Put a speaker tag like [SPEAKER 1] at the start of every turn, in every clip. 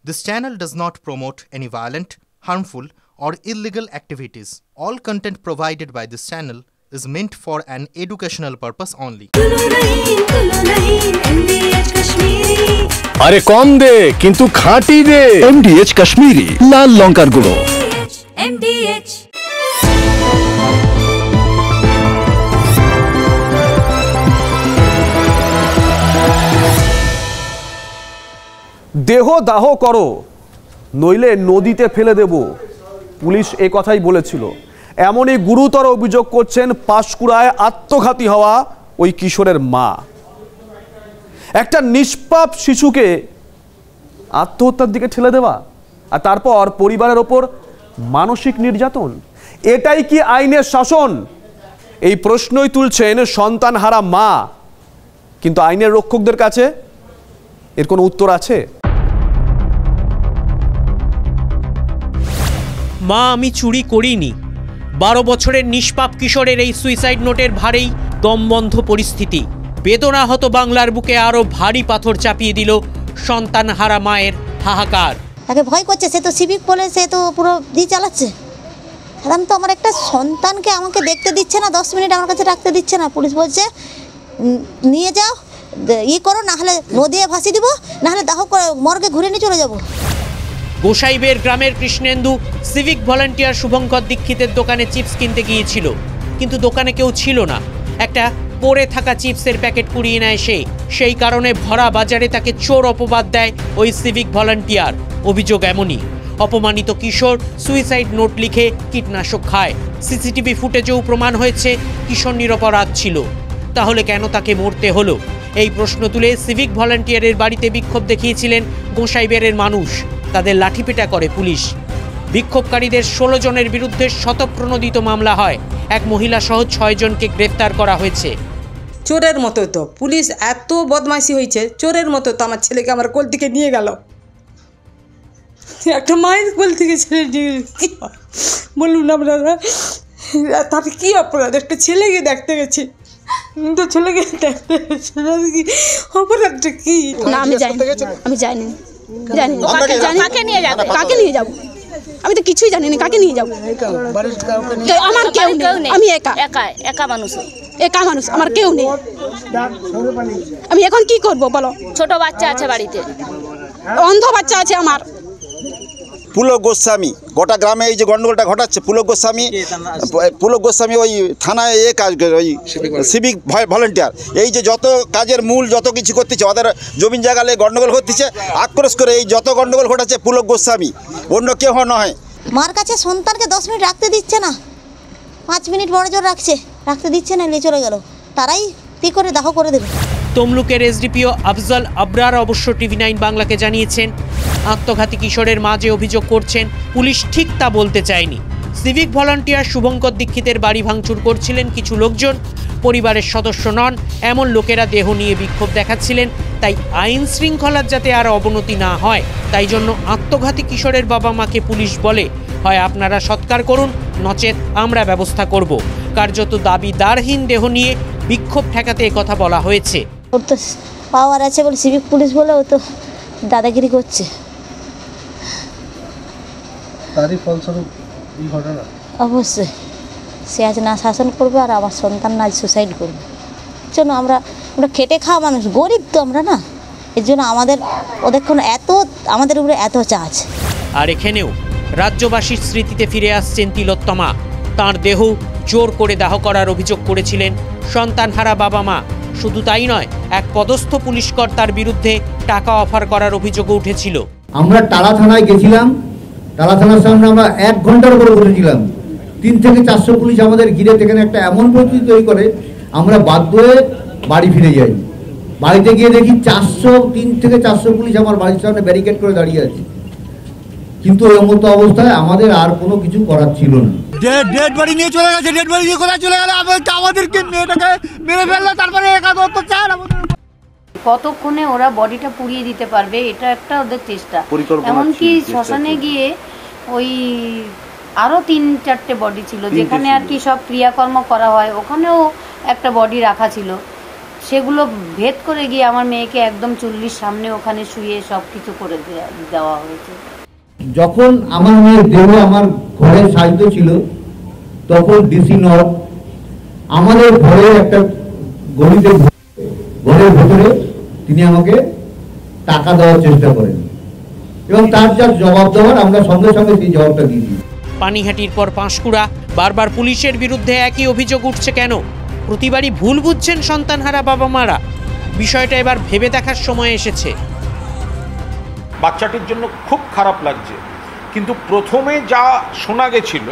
[SPEAKER 1] This channel does not promote any violent, harmful, or illegal activities. All content provided by this channel is meant for an educational purpose only.
[SPEAKER 2] আরে কম দে কিন্তু খাঁটি দে। MDH Kashmiri লাল লঙ্কার গুঁড়ো।
[SPEAKER 3] MDH
[SPEAKER 4] দেহ দাহ করো নইলে নদীতে ফেলে দেব, পুলিশ এই কথাই বলেছিল। এমনই গুরুতর অভিযোগ করছেন পাঁশকুড়ায় আত্মঘাতী হওয়া ওই কিশোরের মা। একটা নিষ্পাপ শিশুকে আত্মহত্যার দিকে ঠেলে দেওয়া আর তারপর পরিবারের ওপর মানসিক নির্যাতন, এটাই কি আইনের শাসন? এই প্রশ্নই তুলছেন সন্তানহারা মা। কিন্তু আইনের রক্ষকদের কাছে এর কোনো উত্তর আছে?
[SPEAKER 5] মা, আমি চুরি করিনি। 12 বছরের নিষ্পাপ কিশোরের এই সুইসাইড নোটের ভারেই দমবন্ধ পরিস্থিতি। বেদনাহত বাংলার বুকে আরো ভারী পাথর চাপিয়ে দিল সন্তানহারা মায়ের হাহাকার।
[SPEAKER 6] তাকে ভয় করছে, সে তো সিভিক বলে সে তো পুরো দিয়ে চালাচ্ছে। এখন তো আমার একটা সন্তানকে আমাকে দেখতে দিচ্ছে না, 10 মিনিট আমার কাছে রাখতে দিচ্ছে না। পুলিশ বলছে নিয়ে যাও, করো, না হলে নদীতে ভাসিয়ে দিব, না হলে দাহ করে মর্গে ঘুরে নিয়ে চলে যাব।
[SPEAKER 5] গোসাইবের গ্রামের কৃষ্ণেন্দু সিভিক ভলান্টিয়ার শুভঙ্কর দীক্ষিতের দোকানে চিপস কিনতে গিয়েছিল, কিন্তু দোকানে কেউ ছিল না। একটা পড়ে থাকা চিপসের প্যাকেট কুড়িয়ে নেয় সে। সেই কারণে ভরা বাজারে তাকে চোর অপবাদ দেয় ওই সিভিক ভলান্টিয়ার। অভিযোগ এমনই, অপমানিত কিশোর সুইসাইড নোট লিখে কীটনাশক খায়। সিসিটিভি ফুটেজেও প্রমাণ হয়েছে কিশোর নিরপরাধ ছিল। তাহলে কেন তাকে মরতে হলো? এই প্রশ্ন তুলে সিভিক ভলান্টিয়ারের বাড়িতে বিক্ষোভ দেখিয়েছিলেন গোসাইবেরের মানুষ। তাদের লাঠিপেটা করে পুলিশ। বিক্ষোভকারীদের 16 জনের বিরুদ্ধে শতপ্রণোদিত মামলা হয়। এক মহিলা সহ 6 জনকে গ্রেফতার করা হয়েছে।
[SPEAKER 7] চোরের মতো তো পুলিশ এত বদমাইশি হয়েছে, চোরের মতো তো আমার ছেলেকে আমার কোল থেকে নিয়ে গেল। একটা মায়ের কোল থেকে ছেলে নিয়ে কি বলুন আপনারা, তাতে কি অপরাধ? একটা ছেলেকে দেখতে গেছি, কিন্তু ছেলেকে দেখতে গেছে অপরাধটা কি?
[SPEAKER 8] না আমি যাইনি, আমি যাইনি, জানি কাকে নিয়ে যাব, কাকে নিয়ে যাব আমি তো কিছুই জানি না। কাকে নিয়ে যাব? আমার কেউ নেই, আমি একা মানুষ, আমার কেউ নেই। আমি এখন কি করব বলো?
[SPEAKER 9] ছোট বাচ্চা আছে বাড়িতে,
[SPEAKER 8] অন্ধ বাচ্চা আছে আমার।
[SPEAKER 10] পুলক গোস্বামী গোটা গ্রামে এই যে গন্ডগোলটা ঘটাচ্ছে, পুলক গোস্বামী ওই থানায় কাজ করে, ওই সিভিক ভলেন্টিয়ার। এই যে যত কাজের মূল যত কিছু করতেছে, ওদের জমিন জায়গায় গন্ডগোল হচ্ছে, আক্রোশ করে এই যত গন্ডগোল ঘটাচ্ছে পুলক গোস্বামী, অন্য কেউ নয়।
[SPEAKER 6] মার কাছে সন্তানকে 10 মিনিট রাখতে দিচ্ছে না, 5 মিনিট বড় জোর রাখতে দিচ্ছে না, নিয়ে চলে গেল। তারাই কি করে দাহ করে দেবে।
[SPEAKER 5] তমলুকের এসডিপিও আফজল আবরার অবশ্য TV9 বাংলাকে জানিয়েছেন, আত্মঘাতী কিশোরের মা যে অভিযোগ করছেন পুলিশ ঠিক তা বলতে চায়নি। সিভিক ভলান্টিয়ার শুভঙ্কর দীক্ষিতের বাড়ি ভাঙচুর করছিলেন কিছু লোকজন। পরিবারের সদস্য নন এমন লোকেরা দেহ নিয়ে বিক্ষোভ দেখাচ্ছিলেন। তাই আইন শৃঙ্খলার যাতে আর অবনতি না হয়, তাই জন্য আত্মঘাতী কিশোরের বাবা মাকে পুলিশ বলে, হয় আপনারা সৎকার করুন, নচেত আমরা ব্যবস্থা করব। কার্যত দাবিদারহীন দেহ নিয়ে বিক্ষোভ ঠেকাতে কথা বলা হয়েছে।
[SPEAKER 6] ওর তো পাওয়ার আছে বলে সিভিক পুলিশ বলে ও তো দাদাগিরি করছে।
[SPEAKER 11] তারই ফলস্বরূপ এই ঘটনা।
[SPEAKER 6] অবশ্যই সে আজ না শাসন করবে আর আমার সন্তান না সুসাইড করবে। এর জন্য আমরা খেটে খাওয়া মানুষ, গরিব তো আমরা না, এর জন্য ওদের আমাদের উপরে এত চার্জ।
[SPEAKER 5] আর এখানেও রাজ্যবাসীর স্মৃতিতে ফিরে আসছেন তিলোত্তমা। তাঁর দেহ জোর করে দাহ করার অভিযোগ করেছিলেন সন্তানহারা বাবা মা। শুধু তাই নয়, এক পদস্থ পুলিশ কর্তার বিরুদ্ধে টাকা অফার করার অভিযোগও উঠেছিল।
[SPEAKER 12] আমরা টালা থানায় গেছিলাম, টালা থানার সামনে আমরা 1 ঘন্টার উপরে বসেছিলাম। 3 থেকে 400 পুলিশ আমাদের ঘিরে এখানে একটা এমন পরিস্থিতি তৈরি করে আমরা বাধ্য হয়ে বাড়ি ফিরে যাই। বাড়িতে গিয়ে দেখি 3 থেকে 400 পুলিশ আমার বাড়ির সামনে ব্যারিকেড করে দাঁড়িয়ে আছে। কিন্তু এই মতো অবস্থায় আমাদের আর কোনো কিছু করার ছিল না।
[SPEAKER 13] ডেড বডি নিয়ে চলে গেছে, ডেড বডি নিয়ে কোথায় চলে গেল? আমাদেরকে মেয়েটাকে মেরে ফেললো, তারপরে
[SPEAKER 9] কতক্ষণে ওরা বডিটা পুড়িয়ে দিতে পারবে, এটা একটা ওদের চেষ্টা। এমনকি শ্মশানে গিয়ে ওই আরো 3-4টে বডি ছিল, যেখানে আর কি সব ক্রিয়াকর্ম করা হয়, ওখানেও একটা বডি রাখা ছিল। সেগুলো ভেদ করে গিয়ে আমার মেয়েকে একদম চুল্লির সামনে ওখানে শুয়ে সব কিছু করে দেওয়া হয়েছে।
[SPEAKER 12] যখন আমার মেয়ের দেহ আমার ঘরে সাহিত্য ছিল, তখন ডিসি নর্থ আমাদের ঘরে একটা গণিতের ঘরের ভেতরে তিনি আমাকে টাকা দেওয়ার চেষ্টা করেন এবং তার যা জবাব দেওয়ার আমরা সঙ্গে সঙ্গে সেই জবাবটা দিয়ে দিই।
[SPEAKER 5] পানিহাটির পর পাঁশকুড়া, বারবার পুলিশের বিরুদ্ধে একই অভিযোগ উঠছে কেন? প্রতিবারই ভুল বুঝছেন সন্তানহারা বাবা মারা। বিষয়টা এবার ভেবে দেখার সময় এসেছে।
[SPEAKER 14] বাচ্চাটির জন্য খুব খারাপ লাগছে, কিন্তু প্রথমে যা শোনা গেছিল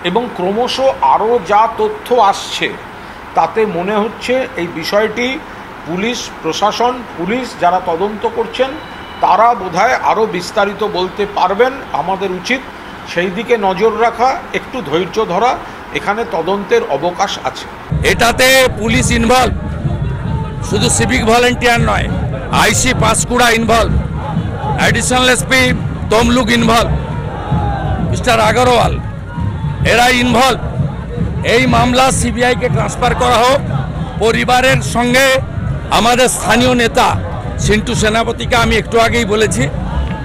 [SPEAKER 14] এবং ক্রমশ আরও যা তথ্য আসছে তাতে মনে হচ্ছে এই বিষয়টি পুলিশ প্রশাসন, পুলিশ যারা তদন্ত করছেন তারা বোধহয় আরও বিস্তারিত বলতে পারবেন। আমাদের উচিত সেই দিকে নজর রাখা, একটু ধৈর্য ধরা, এখানে তদন্তের অবকাশ আছে।
[SPEAKER 15] এটাতে পুলিশ ইনভলভ, শুধু সিভিক ভলেন্টিয়ার নয়, IC Panskura involve, additional SP Tamluk involve, mister Agarwal এরা ইনভলভ। এই মামলা সিবিআইকে ট্রান্সফার করা হোক। পরিবারের সঙ্গে আমাদের স্থানীয় নেতা সিন্টু সেনাপতিকে আমি একটু আগেই বলেছি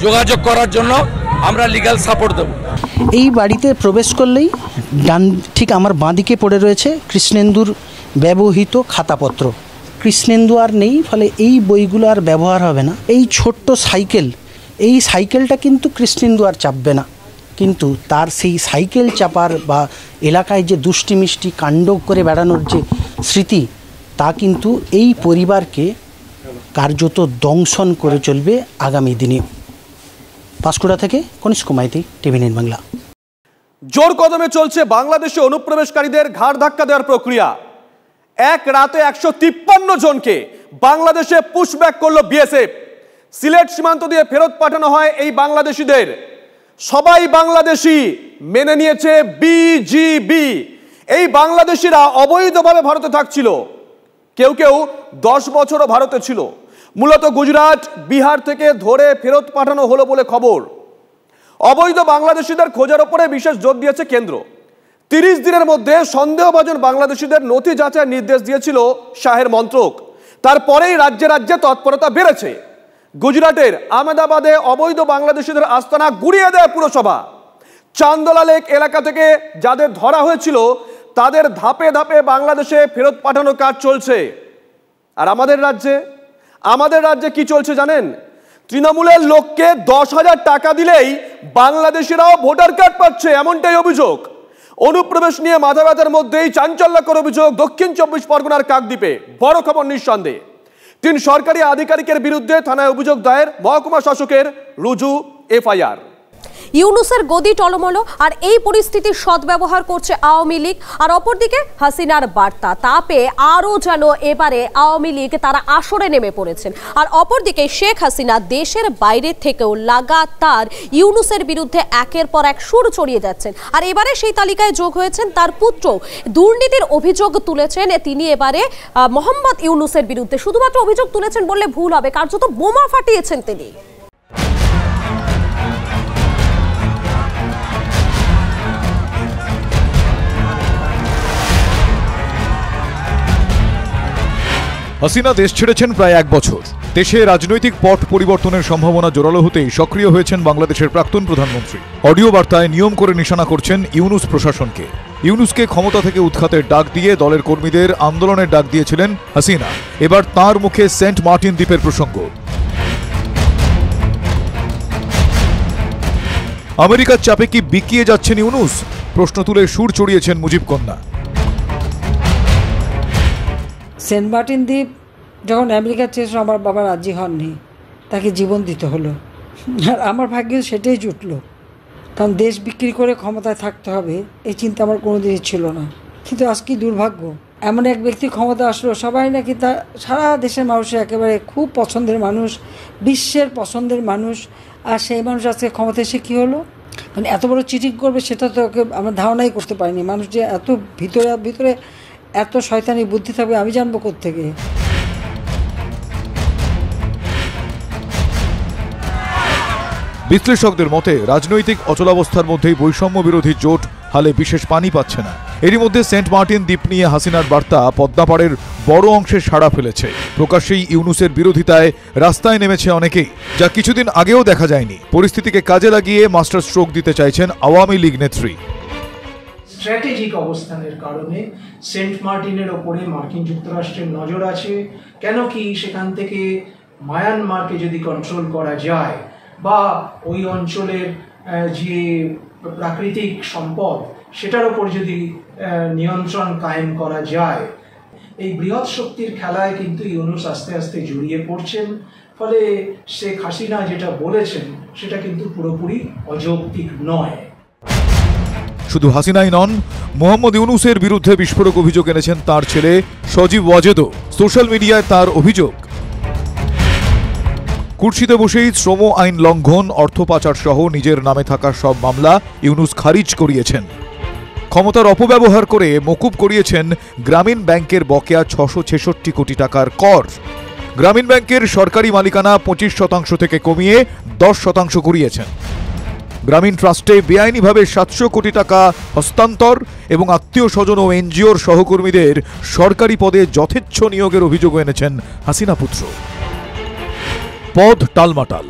[SPEAKER 15] যোগাযোগ করার জন্য, আমরা লিগ্যাল সাপোর্ট দেব।
[SPEAKER 16] এই বাড়িতে প্রবেশ করলেই ডান ঠিক আমার বাঁদিকে পড়ে রয়েছে কৃষ্ণেন্দুর ব্যবহৃত খাতাপত্র। কৃষ্ণেন্দু আর নেই, ফলে এই বইগুলো আর ব্যবহার হবে না। এই ছোট্ট সাইকেল, এই সাইকেলটা কিন্তু কৃষ্ণেন্দু আর চাপবে না, কিন্তু তার সেই সাইকেল চাপার বা এলাকায় যে দুষ্টি মিষ্টি কাণ্ড করে বেড়ানোর যে স্মৃতি, তা কিন্তু এই পরিবারকে কার্যত দংশন করে চলবে আগামী দিনে। পাঁশকুড়া থেকে কনিষ্ক মাইতি, টিভি9 বাংলা।
[SPEAKER 4] জোর কদমে চলছে বাংলাদেশে অনুপ্রবেশকারীদের ঘাড় ধাক্কা দেওয়ার প্রক্রিয়া। এক রাতে 153 জনকে বাংলাদেশে পুশব্যাক করলো বিএসএফ। সিলেট সীমান্ত দিয়ে ফেরত পাঠানো হয় এই বাংলাদেশিদের। সবাই বাংলাদেশি মেনে নিয়েছে বিজিবি। এই বাংলাদেশিরা অবৈধভাবে ভারতে থাকছিল, কেউ কেউ 10 বছরও ভারতে ছিল। মূলত গুজরাট, বিহার থেকে ধরে ফেরত পাঠানো হলো বলে খবর। অবৈধ বাংলাদেশিদের খোঁজার ওপরে বিশেষ জোর দিয়েছে কেন্দ্র। 30 দিনের মধ্যে সন্দেহভাজন বাংলাদেশিদের নথি যাচাইয়ের নির্দেশ দিয়েছিল শাহের মন্ত্রক। তারপরেই রাজ্যে রাজ্যে তৎপরতা বেড়েছে। গুজরাটের আহমেদাবাদে অবৈধ বাংলাদেশিদের আস্তানা গুড়িয়ে দেয় পুরসভা। চান্দলা লেক এলাকা থেকে যাদের ধরা হয়েছিল তাদের ধাপে ধাপে বাংলাদেশে ফেরত পাঠানোর কাজ চলছে। আর আমাদের রাজ্যে কি চলছে জানেন? তৃণমূলের লোককে 10,000 টাকা দিলেই বাংলাদেশিরাও ভোটার কার্ড পাচ্ছে, এমনটাই অভিযোগ। অনুপ্রবেশ নিয়ে মাথা ব্যথার মধ্যেই চাঞ্চল্যকর অভিযোগ দক্ষিণ 24 পরগনার কাকদ্বীপে। বড় খবর নিঃসন্দেহে। 3 সরকারি আধিকারিকের বিরুদ্ধে থানায় অভিযোগ দায়ের, মহকুমা শাসকের রুজু এফআইআর।
[SPEAKER 17] ইউনুসের গদি টলমল, আর এই পরিস্থিতির সদ্ব্যবহার করছে আওয়ামী লীগ। আর অপরদিকে হাসিনার বার্তা, তা পেয়ে আরও যেন এবারে আওয়ামী লীগ তারা আসরে নেমে পড়েছেন। আর অপরদিকে শেখ হাসিনা দেশের বাইরে থেকেও লাগাতার ইউনুসের বিরুদ্ধে একের পর এক সুর ছড়িয়ে যাচ্ছেন। আর এবারে সেই তালিকায় যোগ হয়েছেন তার পুত্র। দুর্নীতির অভিযোগ তুলেছেন তিনি এবারে মোহাম্মদ ইউনুসের বিরুদ্ধে। শুধুমাত্র অভিযোগ তুলেছেন বললে ভুল হবে, কার্যত বোমা ফাটিয়েছেন তিনি।
[SPEAKER 18] হাসিনা দেশ ছেড়েছেন প্রায় 1 বছর। দেশে রাজনৈতিক পট পরিবর্তনের সম্ভাবনা জোরালো হতেই সক্রিয় হয়েছেন বাংলাদেশের প্রাক্তন প্রধানমন্ত্রী। অডিও বার্তায় নিয়ম করে নিশানা করছেন ইউনুস প্রশাসনকে। ইউনুসকে ক্ষমতা থেকে উৎখাতের ডাক দিয়ে দলের কর্মীদের আন্দোলনের ডাক দিয়েছিলেন হাসিনা। এবার তাঁর মুখে সেন্ট মার্টিন দ্বীপের প্রসঙ্গ। আমেরিকার চাপে কি বিকিয়ে যাচ্ছেন ইউনুস? প্রশ্ন তুলে সুর চড়িয়েছেন মুজিব কন্যা।
[SPEAKER 7] সেন্ট মার্টিন দ্বীপ যখন আমেরিকার চেয়েছিল, আমার বাবা রাজি হননি, তাকে জীবন দিতে হলো। আর আমার ভাগ্যে সেটাই জুটলো, কারণ দেশ বিক্রি করে ক্ষমতায় থাকতে হবে এই চিন্তা আমার কোনোদিনই ছিল না। কিন্তু আজ কি দুর্ভাগ্য, এমন এক ব্যক্তি ক্ষমতা আসলো, সবাই নাকি তা সারা দেশের মানুষের একেবারে খুব পছন্দের মানুষ, বিশ্বের পছন্দের মানুষ, আর সেই মানুষ আজকে ক্ষমতা এসে কী হলো? মানে এত বড় চিটিং করবে সেটা তো আমরা ধারণাই করতে পারিনি। মানুষ যে এত ভিতরে এত শয়তানি বুদ্ধি থাকবে আমি জানবো কোত্থেকে।
[SPEAKER 18] বিশ্লেষকদের মতে রাজনৈতিক অচলাবস্থার মধ্যেই বৈষম্য বিরোধী জোট হালে বিশেষ পানি পাচ্ছে না। এরই মধ্যে সেন্ট মার্টিন দ্বীপ নিয়ে হাসিনার বার্তা পদ্মাপাড়ের বড় অংশে সাড়া ফেলেছে। প্রকাশ্যেই ইউনূসের বিরোধিতায় রাস্তায় নেমেছে অনেকেই, যা কিছুদিন আগেও দেখা যায়নি। পরিস্থিতিকে কাজে লাগিয়ে মাস্টার স্ট্রোক দিতে চাইছেন আওয়ামী লীগ নেত্রী।
[SPEAKER 19] স্ট্র্যাটেজিক অবস্থানের কারণে সেন্ট মার্টিনের ওপরে মার্কিন যুক্তরাষ্ট্রের নজর আছে। কেন কি সেখান থেকে মায়ানমারকে যদি কন্ট্রোল করা যায় বা ওই অঞ্চলের যে প্রাকৃতিক সম্পদ সেটার ওপর যদি নিয়ন্ত্রণ কায়েম করা যায়, এই বৃহৎ শক্তির খেলায় কিন্তু ইউনূস আস্তে আস্তে জড়িয়ে পড়ছেন। ফলে শেখ হাসিনা যেটা বলেছেন সেটা কিন্তু পুরোপুরি অযৌক্তিক নয়।
[SPEAKER 18] শুধু হাসিনাই নন, মোহাম্মদ ইউনূসের বিরুদ্ধে বিস্ফোরক অভিযোগ এনেছেন তার ছেলে সজীব ওয়াজেদও। সোশ্যাল মিডিয়ায় তার অভিযোগ, কুর্সিতে বসেই শ্রম আইন লঙ্ঘন, অর্থ পাচার সহ নিজের নামে থাকা সব মামলা ইউনূস খারিজ করিয়েছেন। ক্ষমতার অপব্যবহার করে মকুব করিয়েছেন গ্রামীণ ব্যাংকের বকেয়া 666 কোটি টাকার কর। গ্রামীণ ব্যাংকের সরকারি মালিকানা 25% থেকে কমিয়ে 10% করিয়েছেন। গ্রামীণ ট্রাস্টে বেআইনিভাবে 700 কোটি টাকা হস্তান্তর এবং আত্মীয় স্বজন ও এনজিওর সহকর্মীদের সরকারি পদে যথেচ্ছ নিয়োগের অভিযোগ এনেছেন হাসিনা পুত্র। পদ টালমাটাল,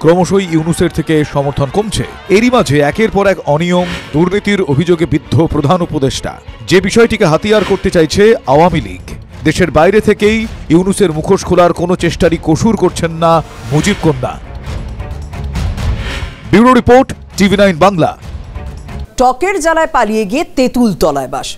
[SPEAKER 18] ক্রমশই ইউনূসের থেকে সমর্থন কমছে। এরই মাঝে একের পর এক অনিয়ম, দুর্নীতির অভিযোগে বিদ্ধ প্রধান উপদেষ্টা, যে বিষয়টিকে হাতিয়ার করতে চাইছে আওয়ামী লীগ। দেশের বাইরে থেকেই ইউনূসের মুখোশ খোলার কোনো চেষ্টারই কসুর করছেন না মুজিব কন্যা। Bureau report, TV9 Bangla.
[SPEAKER 20] টকের জ্বালায় পালিয়ে গিয়ে তেঁতুল তলায় বাস।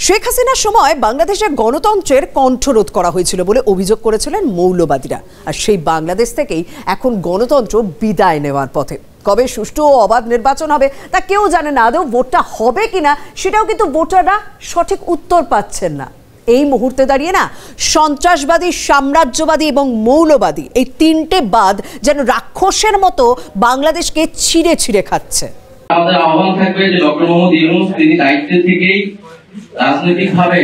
[SPEAKER 20] শেখ হাসিনার সময় বাংলাদেশের গণতন্ত্রের কণ্ঠরোধ করা হয়েছিল বলে অভিযোগ করেছিলেন মৌলবাদীরা। আর সেই বাংলাদেশ থেকেই এখন গণতন্ত্র বিদায় নেওয়ার পথে। কবে সুষ্ঠু ও অবাধ নির্বাচন হবে তা কেউ জানে না, আদৌ ভোটটা হবে কিনা সেটাও কিন্তু ভোটাররা সঠিক উত্তর পাচ্ছেন না। এই মুহূর্তে দাঁড়িয়ে না সন্ত্রাসবাদী, সাম্রাজ্যবাদী এবং মৌলবাদী এই তিনটে বাদ যেন রাক্ষসের মতো বাংলাদেশকে ছিঁড়ে ছিঁড়ে খাচ্ছে।
[SPEAKER 21] আমাদের আহ্বান থাকবে যে ডক্টর মোহাম্মদ ইউনূস তিনি দায়িত্বের থেকেই রাজনৈতিকভাবে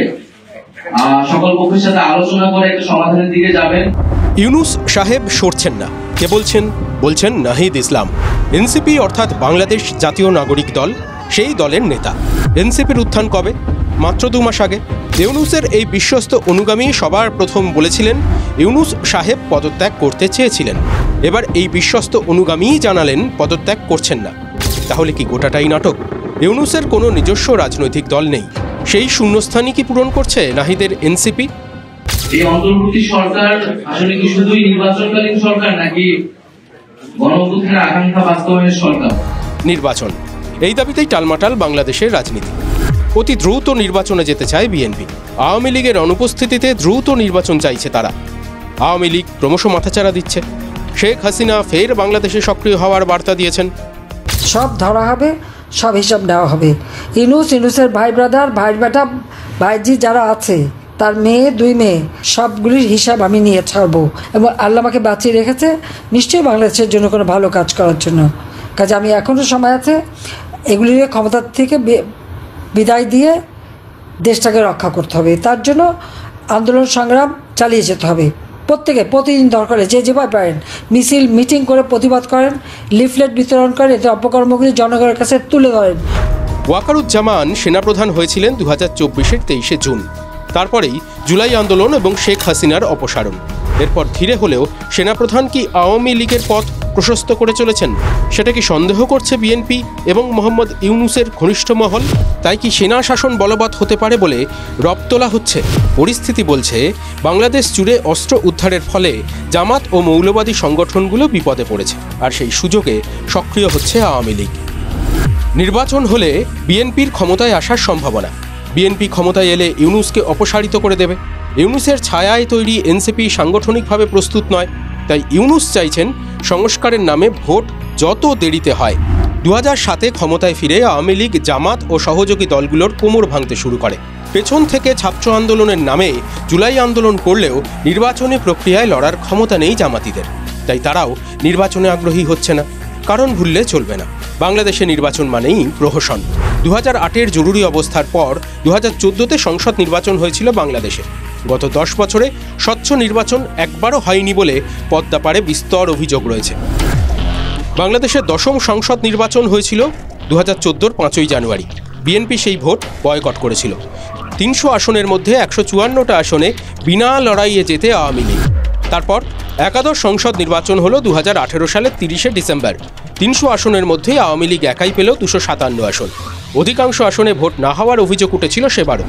[SPEAKER 21] সকল পক্ষের সাথে আলোচনা করে একটা সমাধানের দিকে যাবেন।
[SPEAKER 22] ইউনূস সাহেব সরছেন না, কে বলছেন নাহিদ ইসলাম, এনসিপি অর্থাৎ বাংলাদেশ জাতীয় নাগরিক দল, সেই দলের নেতা। এনসিপির উত্থান কবে? মাত্র 2 মাস আগে। ইউনূসের এই বিশ্বস্ত অনুগামী সবার প্রথম বলেছিলেন ইউনূস সাহেব পদত্যাগ করতে চেয়েছিলেন। এবার এই বিশ্বস্ত অনুগামীই জানালেন পদত্যাগ করছেন না। তাহলে কি গোটাটাই নাটক? ইউনূসের কোনো নিজস্ব রাজনৈতিক দল নেই, সেই শূন্যস্থানই কি পূরণ করছে নাহিদের এনসিপি?
[SPEAKER 21] এই অন্তর্বর্তী সরকার আসলে কি শুধুই নির্বাচনকালীন সরকার নাকি গণঅভ্যুত্থানের আকাঙ্ক্ষা বাস্তবায়নের সরকার?
[SPEAKER 22] নির্বাচন, এই দাবিতেই টালমাটাল বাংলাদেশের রাজনীতি। অতি দ্রুত নির্বাচনে যেতে চায় বিএনপি। আওয়ামী লীগের অনুপস্থিতিতে দ্রুত নির্বাচন চাইছে তারা। আওয়ামী লীগ ক্রমশ মাথাচাড়া দিচ্ছে। শেখ হাসিনা ফের বাংলাদেশে সক্রিয় হওয়ার বার্তা দিয়েছেন।
[SPEAKER 23] সব ধরা হবে, সব হিসাব নেওয়া হবে। ইউনূসের ভাই ব্রাদার, ভাই বেটা, ভাইজি যারা আছে, তার মেয়ে, 2 মেয়ে, সবগুলির হিসাব আমি নিয়ে ছাড়বো। এবং আল্লাহ আমাকে বাঁচিয়ে রেখেছে নিশ্চয়ই বাংলাদেশের জন্য কোনো ভালো কাজ করার জন্য। কাজে আমি এখনও সময় আছে এগুলির ক্ষমতার থেকে বিদায় দিয়ে দেশটাকে রক্ষা করতে হবে। তার জন্য আন্দোলন সংগ্রাম চালিয়ে যেতে হবে। প্রত্যেকে প্রতিদিন দরকারে যে যেভাবে পারেন মিছিল, মিটিং করে প্রতিবাদ করেন, লিফলেট বিতরণ করেন, এতে অপকর্মগুলি জনগণের কাছে তুলে ধরেন।
[SPEAKER 22] ওয়াকারুজ্জামান সেনাপ্রধান হয়েছিলেন 2024-এর 23শে জুন। তারপরেই জুলাই আন্দোলন এবং শেখ হাসিনার অপসারণ। এরপর ধীরে হলেও সেনাপ্রধান কি আওয়ামী লীগের পথ প্রশস্ত করে চলেছেন? সেটা কি সন্দেহ করছে বিএনপি এবং মোহাম্মদ ইউনূসের ঘনিষ্ঠ মহল? তাই কি সেনা শাসন বলবৎ হতে পারে বলে রব তোলা হচ্ছে? পরিস্থিতি বলছে বাংলাদেশ জুড়ে অস্ত্র উদ্ধারের ফলে জামাত ও মৌলবাদী সংগঠনগুলো বিপদে পড়েছে, আর সেই সুযোগে সক্রিয় হচ্ছে আওয়ামী লীগ। নির্বাচন হলে বিএনপির ক্ষমতায় আসার সম্ভাবনা। বিএনপি ক্ষমতায় এলে ইউনূসকে অপসারিত করে দেবে। ইউনূসের ছায়ায় তৈরি এনসিপি সাংগঠনিকভাবে প্রস্তুত নয়। তাই ইউনূস চাইছেন সংস্কারের নামে ভোট যত দেরিতে হয়। 2007-এ ক্ষমতায় ফিরে আওয়ামী লীগ, জামাত ও সহযোগী দলগুলোর কোমর ভাঙতে শুরু করে। পেছন থেকে ছাত্র আন্দোলনের নামে জুলাই আন্দোলন করলেও নির্বাচনী প্রক্রিয়ায় লড়ার ক্ষমতা নেই জামাতিদের। তাই তারাও নির্বাচনে আগ্রহী হচ্ছে না। কারণ ভুললে চলবে না, বাংলাদেশে নির্বাচন মানেই প্রহসন। 2008-এর জরুরি অবস্থার পর 2014-তে সংসদ নির্বাচন হয়েছিল বাংলাদেশে। গত 10 বছরে স্বচ্ছ নির্বাচন একবারও হয়নি বলে পদ্মাপাড়ে বিস্তর অভিযোগ রয়েছে। বাংলাদেশের 10ম সংসদ নির্বাচন হয়েছিল 2014-র 5ই জানুয়ারি। বিএনপি সেই ভোট বয়কট করেছিল। 300 আসনের মধ্যে 154টা আসনে বিনা লড়াইয়ে জেতে আওয়ামী লীগ। তারপর একাদশ সংসদ নির্বাচন হলো 2018 সালের 30শে ডিসেম্বর। 300 আসনের মধ্যে আওয়ামী লীগ একাই পেল 257 আসন। অধিকাংশ আসনে ভোট না হওয়ার অভিযোগ উঠেছিল সেবারও।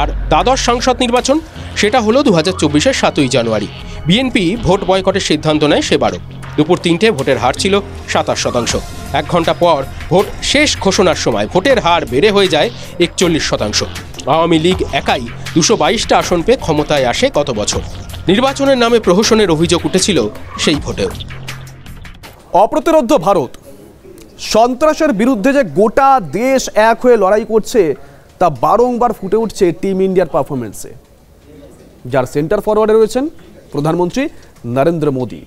[SPEAKER 22] আর দ্বাদশ সংসদ নির্বাচন সেটা হলো 2024-এর 7ই জানুয়ারি। বিএনপি ভোট বয়কটের সিদ্ধান্ত নেয় সেবারও। দুপুর 3টে ভোটের হার ছিল 27%। 1 ঘন্টা পর ভোট শেষ ঘোষণার সময় ভোটের হার বেড়ে হয়ে যায় 41%। আওয়ামী লীগ একাই 222টা আসন পেয়ে ক্ষমতায় আসে গত বছর। নির্বাচনের নামে প্রহসনের অভিযোগ উঠেছিল সেই ভোটেও।
[SPEAKER 4] অপ্রতিরোধ্য ভারত সন্ত্রাসের বিরুদ্ধে যে গোটা দেশ এক হয়ে লড়াই করছে তা বারংবার ফুটে উঠছে টিম ইন্ডিয়ার পারফরমেন্সে, যার সেন্টার ফরওয়ার্ডে রয়েছেন প্রধানমন্ত্রী নরেন্দ্র মোদী।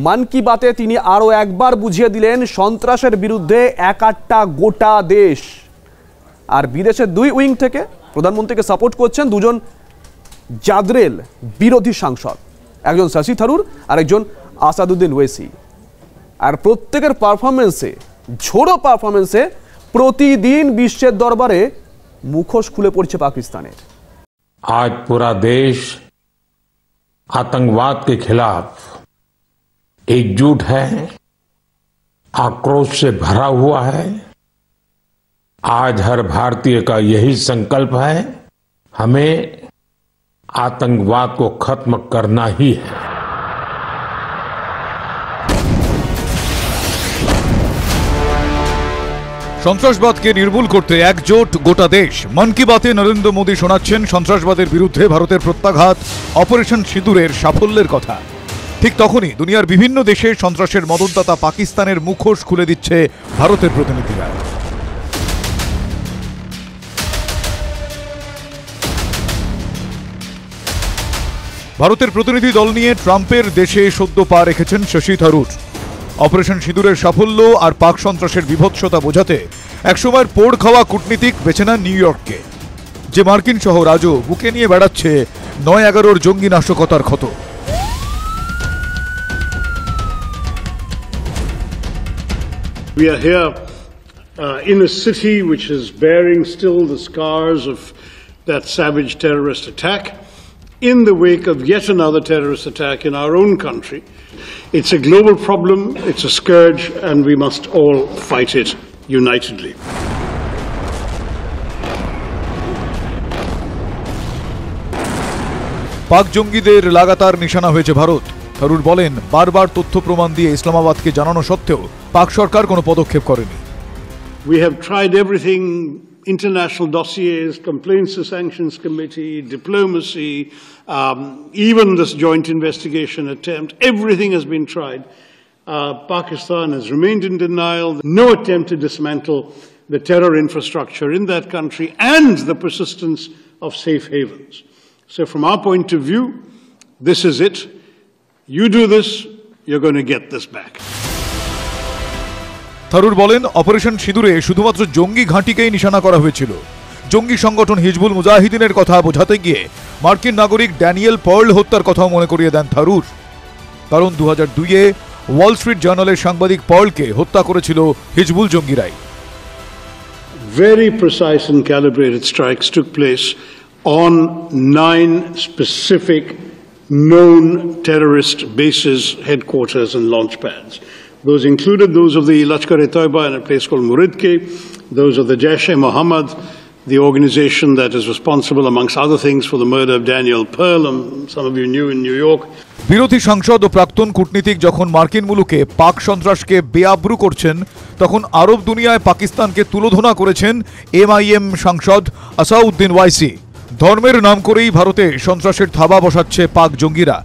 [SPEAKER 4] মন কি বাতে তিনি আরও একবার বুঝিয়ে দিলেন সন্ত্রাসের বিরুদ্ধে একাট্টা গোটা দেশ। আর বিদেশের 2 উইং থেকে প্রধানমন্ত্রীকে সাপোর্ট করছেন 2জন জাদরেল বিরোধী সাংসদ, একজন শশী থারুর আর একজন আসাদুদ্দিন ওয়েসি। আর প্রত্যেকের পারফরমেন্সে, ঝোড়ো পারফরমেন্সে প্রতিদিন বিশ্বের দরবারে মুখোশ খুলে পড়ছে পাকিস্তানের।
[SPEAKER 1] आज पूरा देश आतंकवाद के खिलाफ एकजुट है, आक्रोश से भरा हुआ है। आज हर भारतीय का यही संकल्प है, हमें आतंकवाद को खत्म करना ही है।
[SPEAKER 18] সন্ত্রাসবাদকে নির্মূল করতে একজোট গোটা দেশ। মন কি বাতে নরেন্দ্র মোদী শোনাচ্ছেন সন্ত্রাসবাদের বিরুদ্ধে ভারতের প্রত্যাঘাত অপারেশন সিঁদুরের সাফল্যের কথা। ঠিক তখনই দুনিয়ার বিভিন্ন দেশে সন্ত্রাসের মদতদাতা পাকিস্তানের মুখোশ খুলে দিচ্ছে ভারতের প্রতিনিধিরা। ভারতের প্রতিনিধি দল নিয়ে ট্রাম্পের দেশে সদ্য পা রেখেছেন শশী থারুর। অপারেশন সিঁদুরের সাফল্য আর পাক সন্ত্রাসের বিভৎসতা বোঝাতে একসময়ের পোড় খাওয়া কূটনীতিক বেছে নেন নিউ ইয়র্ককে, যে মার্কিন শহর আজও বুকে নিয়ে বেড়াচ্ছে 9/11-র জঙ্গি নাশকতার ক্ষত।
[SPEAKER 2] We are here in a city which is bearing still the scars of that savage terrorist attack, in the wake of yet another terrorist attack in our own country. It's a global problem, it's a scourge, and we must all fight it unitedly.
[SPEAKER 18] পাক জঙ্গিদের লাগাতার নিশানা হয়েছে ভারত। থারুর বলেন, বারবার তথ্য প্রমাণ দিয়ে ইসলামাবাদকে জানানো সত্ত্বেও পাক সরকার কোনো পদক্ষেপ করেনি।
[SPEAKER 2] We have tried everything, international dossiers, complaints to sanctions committee, diplomacy, even this joint investigation attempt, everything has been tried. Pakistan has remained in denial, no attempt to dismantle the terror infrastructure in that country and the persistence of safe havens. So from our point of view, this is it. You do this, you're going to get this back.
[SPEAKER 18] Tharoor বলেন, operation সিঁদুরে শুধুমাত্র জঙ্গি ঘাঁটিকেই নিশানা করা হয়েছিল। জঙ্গি সংগঠন হিজবুল মুজাহিদিনের কথা বোঝাতে গিয়ে মার্কিন নাগরিক ড্যানিয়েল পার্ল হত্যার কথাও মনে করিয়ে দেন থারুর। কারণ 2002-এ ওয়াল স্ট্রিট জার্নালের সাংবাদিক পার্লকে হত্যা করেছিল Hizbul জঙ্গিরাই।
[SPEAKER 2] Very precise and calibrated strikes took place on 9 specific known terrorist bases, headquarters and launch pads. Those included those of the Lashkar-e-Taiba in a place called Muridke, those of the Jaish-e-Mohammed, the organization that is responsible, amongst other things, for the murder of Daniel Pearl, some of you knew in New York.
[SPEAKER 18] বিরোধী সাংসদ ও প্রাক্তন কূটনীতিক যখন মার্কিন মুলুকে পাক সন্ত্রাসকে বেআব্রু করছেন, তখন আরব দুনিয়ায় পাকিস্তানকে তুলোধনা করেছেন MIM সাংসদ আসাউদ্দিন ওয়াইসি। ধর্মের নাম করেই ভারতে সন্ত্রাসের থাবা বসাচ্ছে পাক জঙ্গিরা।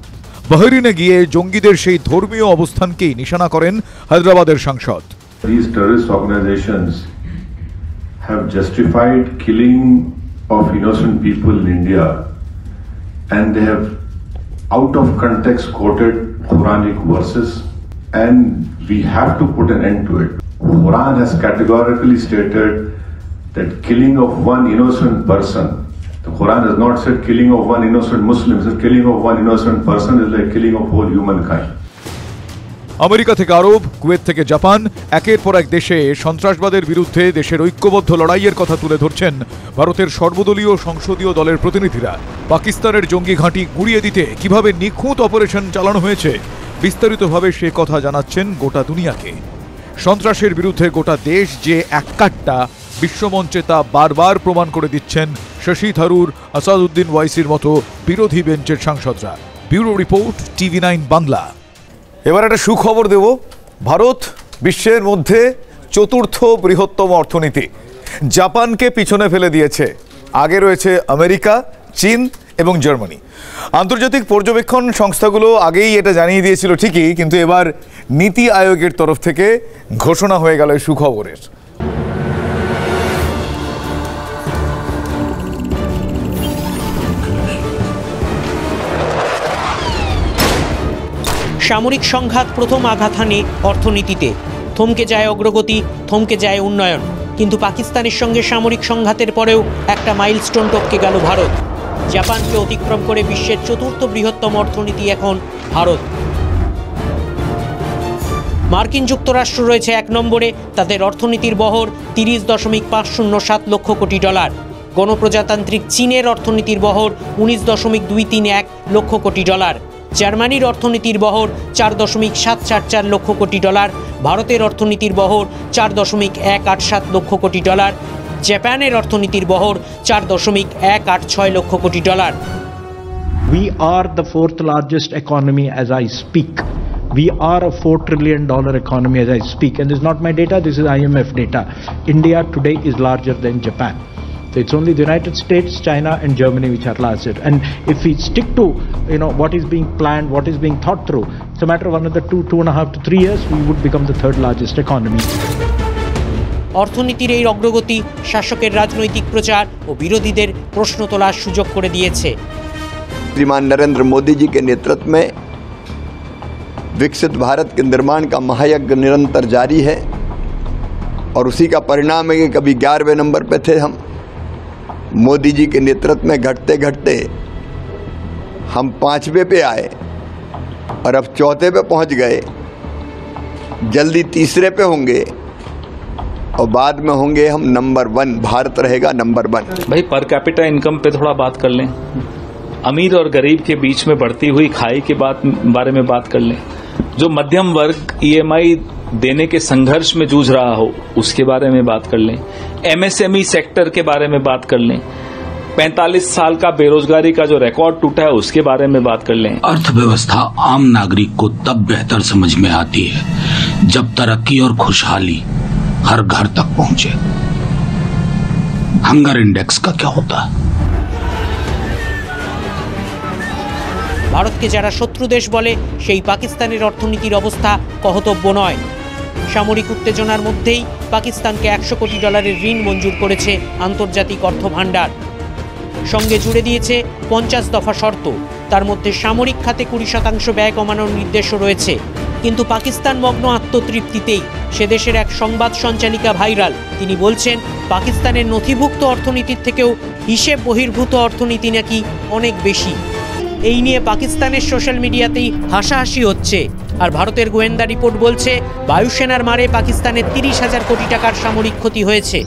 [SPEAKER 18] বাহরিনে গিয়ে জঙ্গিদের সেই ধর্মীয় অবস্থানকেই নিশানা করেন হায়দ্রাবাদের সাংসদ।
[SPEAKER 3] These terrorist organizations have justified killing of innocent people in India, and they have out of context quoted Quranic verses, and we have to put an end to it. Quran has categorically stated that killing of one innocent person, the Quran has not said killing of one innocent Muslim, it says killing of one innocent person is like killing of whole humankind.
[SPEAKER 18] America থেকে আরব, Kuwait থেকে Japan, একের পর এক দেশে সন্ত্রাসবাদের বিরুদ্ধে দেশের ঐক্যবদ্ধ লড়াইয়ের কথা তুলে ধরছেন ভারতের সর্বদলীয় সংসদীয় দলের প্রতিনিধিরা। পাকিস্তানের জঙ্গি ঘাঁটি গুঁড়িয়ে দিতে কিভাবে নিখুঁত অপারেশন চালানো হয়েছে বিস্তারিতভাবে সে কথা জানাচ্ছেন গোটা দুনিয়াকে। সন্ত্রাসের বিরুদ্ধে গোটা দেশ যে এককাট্টা বিশ্বমঞ্চে তা বারবার প্রমাণ করে দিচ্ছেন শশী থারুর, আসাদুদ্দিন ওয়াইসির মতো বিরোধী বেঞ্চের সাংসদরা। Bureau report, TV9 Bangla.
[SPEAKER 8] এবার একটা সুখবর দেব। ভারত বিশ্বের মধ্যে চতুর্থ বৃহত্তম অর্থনীতি, জাপানকে পিছনে ফেলে দিয়েছে। আগে রয়েছে আমেরিকা, চীন এবং জার্মানি। আন্তর্জাতিক পর্যবেক্ষণ সংস্থাগুলো আগেই এটা জানিয়ে দিয়েছিল ঠিকই, কিন্তু এবার নীতি আয়োগের তরফ থেকে ঘোষণা হয়ে গেল সুখবরের।
[SPEAKER 5] সামরিক সংঘাত প্রথম আঘাত হানে অর্থনীতিতে, থমকে যায় অগ্রগতি, থমকে যায় উন্নয়ন। কিন্তু পাকিস্তানের সঙ্গে সামরিক সংঘাতের পরেও একটা মাইলস্টোন টপকে গেল ভারত। জাপানকে অতিক্রম করে বিশ্বের চতুর্থ বৃহত্তম অর্থনীতি এখন ভারত। মার্কিন যুক্তরাষ্ট্র রয়েছে এক নম্বরে, তাদের অর্থনীতির বহর 30.507 লক্ষ কোটি ডলার। গণপ্রজাতান্ত্রিক চীনের অর্থনীতির বহর 19.231 লক্ষ কোটি ডলার। জার্মানির অর্থনীতির বহর 4.744 লক্ষ কোটি ডলার। ভারতের অর্থনীতির বহর 4.187 লক্ষ কোটি ডলার। জাপানের অর্থনীতির বহর 4.186 lakh crore dollar.
[SPEAKER 10] We are the fourth largest economy as I speak. We are a $4 trillion economy as I speak. And this is not my data, this is IMF data. India today is larger than Japan. So it's only the United States, China and Germany which are larger. And if we stick to what is being planned, what is being thought through, it's a matter of another 2.5 to 3 years, we would become the third largest economy.
[SPEAKER 5] অর্থনীতির এই অগ্রগতি শাসকের রাজনৈতিক প্রচার ও বিরোধীদের প্রশ্ন তোলার সুযোগ করে দিয়েছে।
[SPEAKER 11] श्रीमान नरेंद्र मोदी जी के नेतृत्व में विकसित भारत के निर्माण का महायज्ञ निरंतर जारी है और उसी का परिणाम है कि कभी 11वें नंबर पे थे हम, मोदी जी के नेतृत्व में घटते घटते हम 5वें पे आए और अब 4थे पे पहुंच गए। जल्दी 3रे पे होंगे और बाद में होंगे हम नंबर 1। भारत रहेगा नंबर 1।
[SPEAKER 24] भाई पर कैपिटा इनकम पे थोड़ा बात कर लें, अमीर और गरीब के बीच में बढ़ती हुई खाई के बारे में बात कर लें, जो मध्यम वर्ग EMI देने के संघर्ष में जूझ रहा हो उसके बारे में बात कर लें, MSME सेक्टर के बारे में बात कर लें, 45 साल का बेरोजगारी का जो रिकॉर्ड टूटा है उसके बारे में बात कर लें।
[SPEAKER 25] अर्थव्यवस्था आम नागरिक को तब बेहतर समझ में आती है जब तरक्की और खुशहाली हर घर तक पहुंचे। हंगर इंडेक्स का क्या होता है?
[SPEAKER 5] ভারতকে যারা শত্রু দেশ বলে সেই পাকিস্তানের অর্থনীতির অবস্থা কহতব্য নয়। সামরিক উত্তেজনার মধ্যেই পাকিস্তানকে 100 কোটি ডলারের ঋণ মঞ্জুর করেছে আন্তর্জাতিক অর্থ ভাণ্ডার। সঙ্গে জুড়ে দিয়েছে 50 দফা শর্ত, তার মধ্যে সামরিক খাতে 20% ব্যয় কমানোর নির্দেশও রয়েছে। কিন্তু পাকিস্তান মগ্ন আত্মতৃপ্তিতেই। সে দেশের এক সংবাদ সঞ্চালিকা ভাইরাল। তিনি বলছেন পাকিস্তানের নথিভুক্ত অর্থনীতির থেকেও হিসেব বহির্ভূত অর্থনীতি নাকি অনেক বেশি। এই নিয়ে পাকিস্তানের সোশ্যাল মিডিয়াতেই হাসাহাসি হচ্ছে। আর ভারতের গোয়েন্দা রিপোর্ট বলছে বায়ুসেনার মারে পাকিস্তানের 30,000 কোটি টাকার সামরিক ক্ষতি হয়েছে।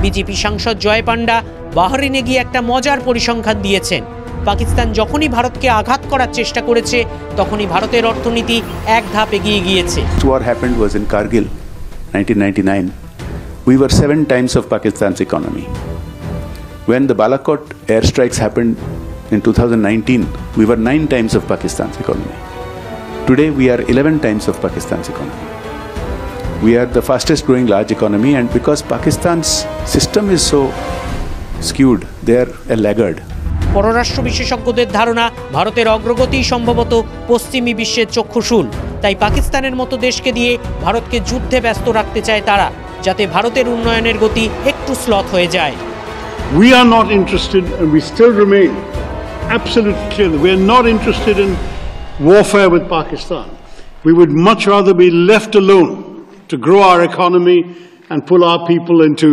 [SPEAKER 5] বিজেপি সাংসদ জয় পান্ডা বাহরিনে গিয়ে একটা মজার পরিসংখ্যান দিয়েছেন। পাকিস্তান যখনই ভারতকে আঘাত করার চেষ্টা করেছে তখনই ভারতের অর্থনীতি এক ধাপ এগিয়ে গিয়েছে।
[SPEAKER 26] What happened was in Kargil 1999 we were 7 times of Pakistan's economy. When the Balakot airstrikes happened in 2019 we were 9 times of Pakistan's economy. Today we are 11 times of Pakistan's economy. We are the fastest growing large economy, and because Pakistan's system is so skewed, they are a laggard.
[SPEAKER 5] পররাষ্ট্র বিশেষজ্ঞদের ধারণা ভারতের অগ্রগতি সম্ভবত পশ্চিমী বিশ্বের চক্ষুশূল। তাই পাকিস্তানের মতো দেশকে দিয়ে ভারতকে যুদ্ধে ব্যস্ত রাখতে চায় তারা, যাতে ভারতের উন্নয়নের গতি একটু স্লথ হয়ে যায়।
[SPEAKER 2] We are not interested, and we still remain absolutely clear that we are not interested in warfare with Pakistan. We would much rather be left alone to grow our economy and pull our people into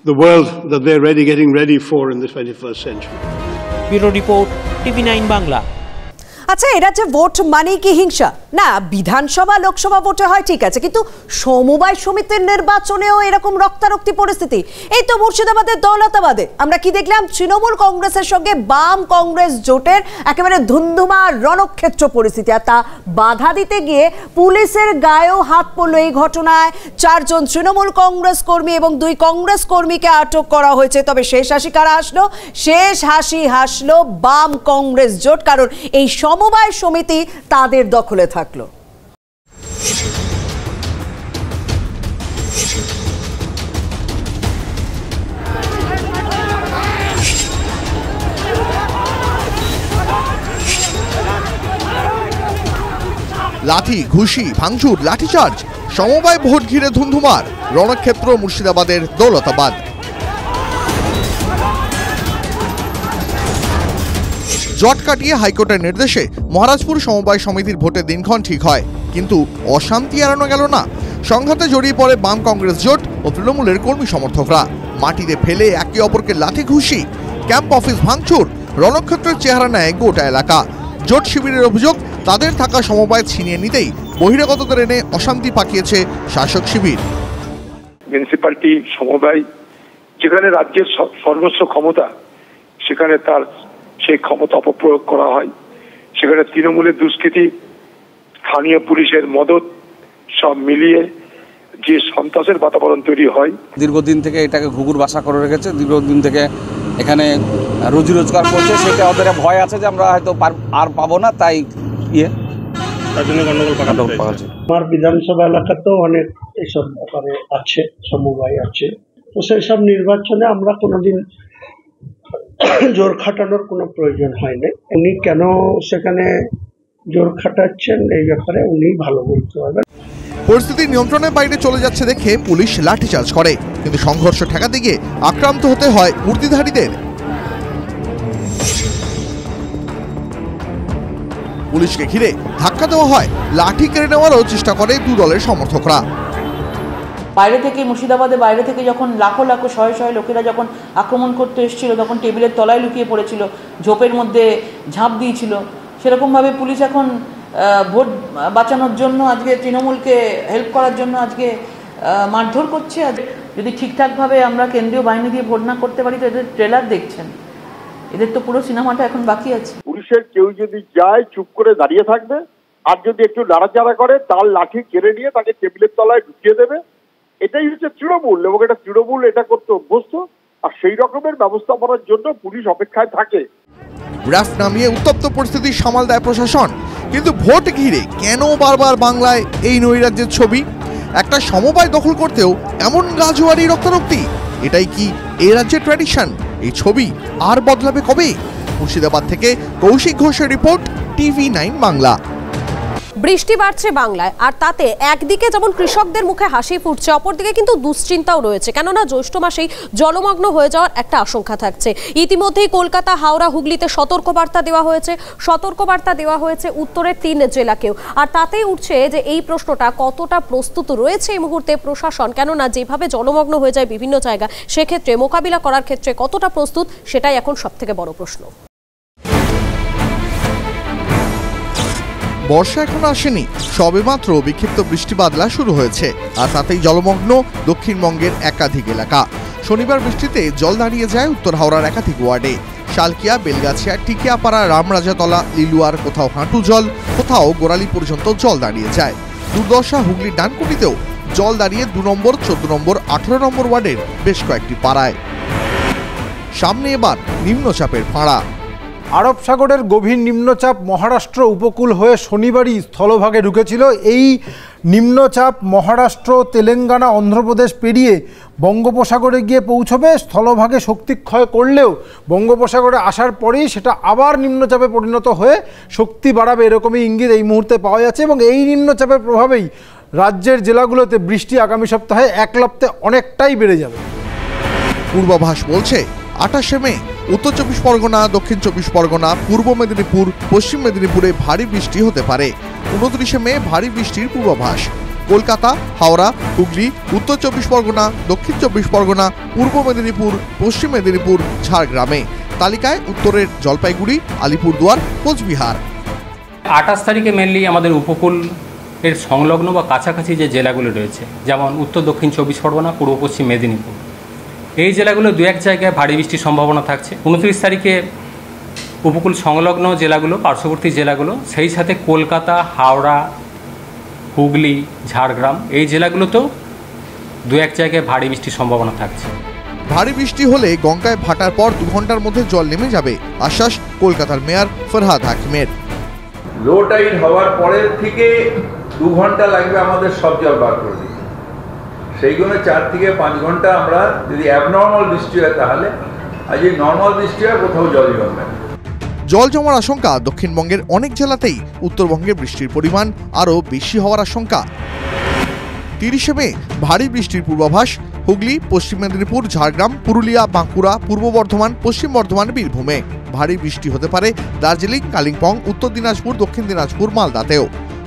[SPEAKER 2] the world that they're getting ready for in the 21st century.
[SPEAKER 5] Bureau Report, TV9 Bangla.
[SPEAKER 20] আচ্ছা, এরা যে vote মানে কি হিংসা? না বিধানসভা লোকসভা ভোটে হয় ঠিক আছে, কিন্তু সমবায় সমিতির নির্বাচনেও এরকম রক্তারক্তি পরিস্থিতি। এই তো মুর্শিদাবাদের দৌলতাবাদে আমরা কি দেখলাম, তৃণমূল কংগ্রেসের সঙ্গে বাম কংগ্রেস জোটের একেবারে ধুন্ধুমা রণক্ষেত্র পরিস্থিতি, আর তা বাধা দিতে গিয়ে পুলিশের গায়েও হাত পড়লো। এই ঘটনায় 4 জন তৃণমূল কংগ্রেস কর্মী এবং 2 কংগ্রেস কর্মীকে আটক করা হয়েছে। তবে শেষ হাসি কারা হাসলো? শেষ হাসি হাসলো বাম কংগ্রেস জোট, কারণ এই সমবায় সমিতি তাদের দখলে থাকলো।
[SPEAKER 6] লাঠি, ঘুষি, ভাঙচুর, লাঠিচার্জ, সমবায় ভোট ঘিরে ধুন্ধুমার রণক্ষেত্র মুর্শিদাবাদের দৌলতাবাদ। জট কাটিয়ে হাইকোর্টের নির্দেশে মহারাজপুর সমবায় সমিতির ভোটের দিনক্ষণ ঠিক হয়, কিন্তু অশান্তি এড়ানো গেল না। সংঘাতে জড়িয়ে পড়ে বাম কংগ্রেস জোট ও তৃণমূলের কর্মী সমর্থকরা। মাটিতে ফেলে একে অপরকে লাঠি ঘুষি, ক্যাম্প অফিস ভাঙচুর, রণক্ষেত্রের চেহারা নেয় গোটা এলাকা। জোট শিবিরের অভিযোগ, তাদের থাকা সমবায় ছিনিয়ে নিতেই বহিরাগতদের এনে অশান্তি পাকিয়েছে শাসক শিবির।
[SPEAKER 9] মিউনিসিপ্যালিটি সমবায় যেখানে রাজ্যের সর্বোচ্চ ক্ষমতা, সেখানে তার সেই ক্ষমতা অপপ্রয়োগ করা হয়। সেখানে তৃণমূলের দুষ্কৃতি, স্থানীয় পুলিশের মদত সব মিলিয়ে যে সন্ত্রাসের বাতাবরণ তৈরি হয়।
[SPEAKER 12] দীর্ঘদিন থেকে এটাকে ঘুঘুর বাসা করে রেখেছে, দীর্ঘদিন থেকে এখানে রুজি রোজগার করছে, সেটা ওদের ভয় আছে যে আমরা হয়তো আর পাবো না, তাই তার জন্য গন্ডগোল পাকাচ্ছে।
[SPEAKER 13] আমার বিধানসভা এলাকাতেও অনেক এইসব ব্যাপারে আছে, সমবায় আছে। তো সেই সব নির্বাচনে আমরা কোনোদিন জোর খাটানোর কোনো প্রয়োজন হয়নি। উনি কেন সেখানে জোর খাটাচ্ছেন এই ব্যাপারে উনি ভালো বলতে পারবেন।
[SPEAKER 6] পরিস্থিতি নিয়ন্ত্রণের বাইরে চলে যাচ্ছে দেখে পুলিশ লাঠিচার্জ করে, কিন্তু সংঘর্ষ ঠেকাতে গিয়ে আক্রান্ত হতে হয় উর্দিধারীদের। পুলিশকে ঘিরে ধাক্কা দেওয়া হয়, লাঠি কেড়ে নেওয়ারও চেষ্টা করে 2 দলের সমর্থকরা।
[SPEAKER 14] বাইরে থেকে মুর্শিদাবাদে বাইরে থেকে যখন লাখো লাখো শয়ে শয়ে লোকেরা যখন আক্রমণ করতে এসেছিল, তখন টেবিলের তলায় লুকিয়ে পড়েছিল, ঝোপের মধ্যে ঝাঁপ দিয়েছিল, সেরকমভাবে পুলিশ এখন ভোট বাঁচানোর জন্য আজকে তৃণমূলকে হেল্প করার জন্য আজকে মারধর করছে। যদি ঠিকঠাকভাবে আমরা কেন্দ্রীয় বাহিনী দিয়ে ভোট না করতে পারি তো এদের ট্রেলার দেখছেন, এদের তো পুরো সিনেমাটা এখন বাকি আছে।
[SPEAKER 15] পুলিশের কেউ যদি যায় চুপ করে দাঁড়িয়ে থাকবে, আর যদি একটু নাড়াচাড়া করে তার লাঠি কেড়ে নিয়ে তাকে টেবিলের তলায় ঢুকিয়ে দেবে। এটাই হচ্ছে তৃণমূল, এবং এটা তৃণমূল এটা করতে অভ্যস্ত, আর সেই রকমের ব্যবস্থা করার জন্য পুলিশ অপেক্ষায় থাকে।
[SPEAKER 6] র্যাফ নামিয়ে উত্তপ্ত পরিস্থিতি সামাল দেয় প্রশাসন, কিন্তু ভোট ঘিরে কেন বারবার বাংলায় এই নৈরাজ্যের ছবি? একটা সমবায় দখল করতেও এমন গাজোয়ারি রক্তারক্তি, এটাই কি এই রাজ্যের ট্র্যাডিশন? এই ছবি আর বদলাবে কবে? মুর্শিদাবাদ থেকে কৌশিক ঘোষের রিপোর্ট, TV9 বাংলা।
[SPEAKER 17] বৃষ্টি বাড়ছে বাংলায়, আর তাতে একদিকে যেমন কৃষকদের মুখে হাসি ফুটছে, অপরদিকে কিন্তু দুশ্চিন্তাও রয়েছে, কেননা জ্যৈষ্ঠ মাসেই জলমগ্ন হয়ে যাওয়ার একটা আশঙ্কা থাকছে। ইতিমধ্যেই কলকাতা, হাওড়া, হুগলিতে সতর্কবার্তা দেওয়া হয়েছে উত্তরের 3 জেলাকেও। আর তাতেই উঠছে যে এই প্রশ্নটা কতটা প্রস্তুত রয়েছে এই মুহূর্তে প্রশাসন, কেননা যেভাবে জলমগ্ন হয়ে যায় বিভিন্ন জায়গা, সেক্ষেত্রে মোকাবিলা করার ক্ষেত্রে কতটা প্রস্তুত, সেটাই এখন সবথেকে বড় প্রশ্ন।
[SPEAKER 6] বর্ষা এখনো আসেনি, সবেমাত্র বিক্ষিপ্ত বৃষ্টি বাদলা শুরু হয়েছে, আর তাতেই জলমগ্ন দক্ষিণবঙ্গের একাধিক এলাকা। শনিবার বৃষ্টিতে জল দাঁড়িয়ে যায় উত্তর হাওড়ার একাধিক ওয়ার্ডে। শালকিয়া, বেলগাছিয়া, টিকিয়াপাড়া, রামরাজাতলা, লিলুয়ার, কোথাও হাঁটু জল, কোথাও গোড়ালি পর্যন্ত জল দাঁড়িয়ে যায়। দুর্দশা হুগলির ডানকুনিতেও জল দাঁড়িয়ে 2 নম্বর, 14 নম্বর, 18 নম্বর ওয়ার্ডের বেশ কয়েকটি পাড়ায়। সামনে এবার নিম্নচাপের ফাঁড়া।
[SPEAKER 27] আরব সাগরের গভীর নিম্নচাপ মহারাষ্ট্র উপকূল হয়ে শনিবারই স্থলভাগে ঢুকেছিল। এই নিম্নচাপ মহারাষ্ট্র, তেলেঙ্গানা, অন্ধ্রপ্রদেশ পেরিয়ে বঙ্গোপসাগরে গিয়ে পৌঁছবে। স্থলভাগে শক্তি ক্ষয় করলেও বঙ্গোপসাগরে আসার পরেই সেটা আবার নিম্নচাপে পরিণত হয়ে শক্তি বাড়াবে, এরকমই ইঙ্গিত এই মুহূর্তে পাওয়া যাচ্ছে। এবং এই নিম্নচাপের প্রভাবেই রাজ্যের জেলাগুলোতে বৃষ্টি আগামী সপ্তাহে 1 লপ্তে অনেকটাই বেড়ে যাবে।
[SPEAKER 6] পূর্বাভাস বলছে 28শে মে উত্তর 24 পরগনা, দক্ষিণ 24 পরগনা, পূর্ব মেদিনীপুর, পশ্চিম মেদিনীপুরে ভারী বৃষ্টি হতে পারে। 29শে মে ভারী বৃষ্টির পূর্বাভাস। কলকাতা, হাওড়া, হুগলি, উত্তর 24 পরগনা, দক্ষিণ 24 পরগনা, পূর্ব মেদিনীপুর, পশ্চিম মেদিনীপুর, ঝাড়গ্রামে। তালিকায় উত্তরের জলপাইগুড়ি, আলিপুরদুয়ার, কোচবিহার।
[SPEAKER 4] 28 তারিখে মেনলি আমাদের উপকূল এর সংলগ্ন বা কাছাকাছি যে জেলাগুলো রয়েছে, যেমন উত্তর দক্ষিণ 24 পরগনা, পূর্ব পশ্চিম মেদিনীপুর, এই জেলাগুলো দু এক জায়গায় ভারী বৃষ্টির সম্ভাবনা থাকছে। 29 তারিখে উপকূল সংলগ্ন জেলাগুলো, পার্শ্ববর্তী জেলাগুলো, সেই সাথে কলকাতা, হাওড়া, হুগলি, ঝাড়গ্রাম, এই জেলাগুলোতেও দু এক জায়গায় ভারী বৃষ্টির সম্ভাবনা থাকছে।
[SPEAKER 6] ভারী বৃষ্টি হলে গঙ্গায় ভাটার পর 2 ঘন্টার মধ্যে জল নেমে যাবে, আশ্বাস কলকাতার মেয়র ফরহাদ হাকিমের।
[SPEAKER 7] লো টাইড হওয়ার পরের থেকে 2 ঘন্টা লাগবে আমাদের সব জল বার করে দিতে। সেইগুলো 4 থেকে 5 ঘন্টা আমরা যদি অ্যাবনর্মাল বৃষ্টি হয় তাহলে, আর যদি নর্মাল বৃষ্টি হয় কোথাও জল জমবে না।
[SPEAKER 6] জল জমার আশঙ্কা দক্ষিণবঙ্গের অনেক জেলাতেই, উত্তরবঙ্গে বৃষ্টির পরিমাণ আরও বেশি হওয়ার আশঙ্কা। 30 মে ভারী বৃষ্টির পূর্বাভাস হুগলি, পশ্চিম মেদিনীপুর, ঝাড়গ্রাম, পুরুলিয়া, বাঁকুড়া, পূর্ব বর্ধমান, পশ্চিম বর্ধমান, বীরভূমে। ভারী বৃষ্টি হতে পারে দার্জিলিং, কালিম্পং, উত্তর দিনাজপুর, দক্ষিণ দিনাজপুর, মালদাতেও।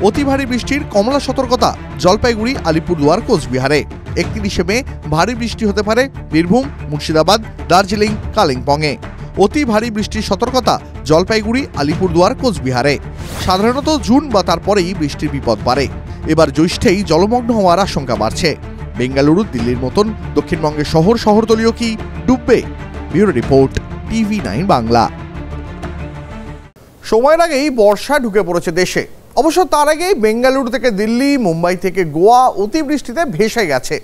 [SPEAKER 6] অতি ভারী বৃষ্টির কমলা সতর্কতা জলপাইগুড়ি, আলিপুরদুয়ার, কোচবিহারে। 31 মে ভারী বৃষ্টি হতে পারে বীরভূম, মুর্শিদাবাদ, দার্জিলিং, কালিম্পংয়ে। অতি ভারী বৃষ্টির সতর্কতা জলপাইগুড়ি, আলিপুরদুয়ার, কোচবিহারে। সাধারণত জুন বা তারপরেই বৃষ্টির বিপদ বাড়ে, এবার জ্যৈষ্ঠেই জলমগ্ন হওয়ার আশঙ্কা বাড়ছে। বেঙ্গালুরু, দিল্লির মতন দক্ষিণবঙ্গের শহরতলিও কি ডুববে? Bureau report, TV9 Bangla. সময়ের আগেই বর্ষা ঢুকে পড়েছে দেশে। অবশ্য তার আগেই বেঙ্গালুরু থেকে দিল্লি, মুম্বাই থেকে গোয়া অতিবৃষ্টিতে ভেসে গেছে।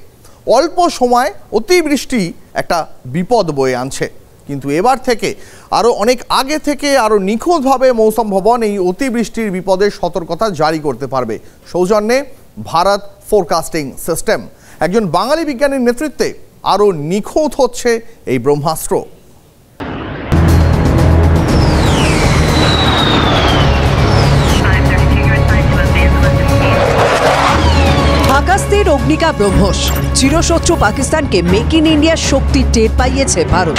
[SPEAKER 6] অল্প সময় অতিবৃষ্টি একটা বিপদ বয়ে আনছে, কিন্তু এবার থেকে আরও অনেক আগে থেকে আরও নিখুঁতভাবে মৌসুম ভবন এই অতিবৃষ্টির বিপদের সতর্কতা জারি করতে পারবে। সৌজন্যে ভারত ফোরকাস্টিং সিস্টেম। একজন বাঙালি বিজ্ঞানীর নেতৃত্বে আরও নিখুঁত হচ্ছে এই ব্রহ্মাস্ত্র।
[SPEAKER 20] আকাশতীর অগ্নিকা ব্রহ্মস চিরশত্রু পাকিস্তানকে মেক ইন ইন্ডিয়ার শক্তি টের পাইয়েছে ভারত।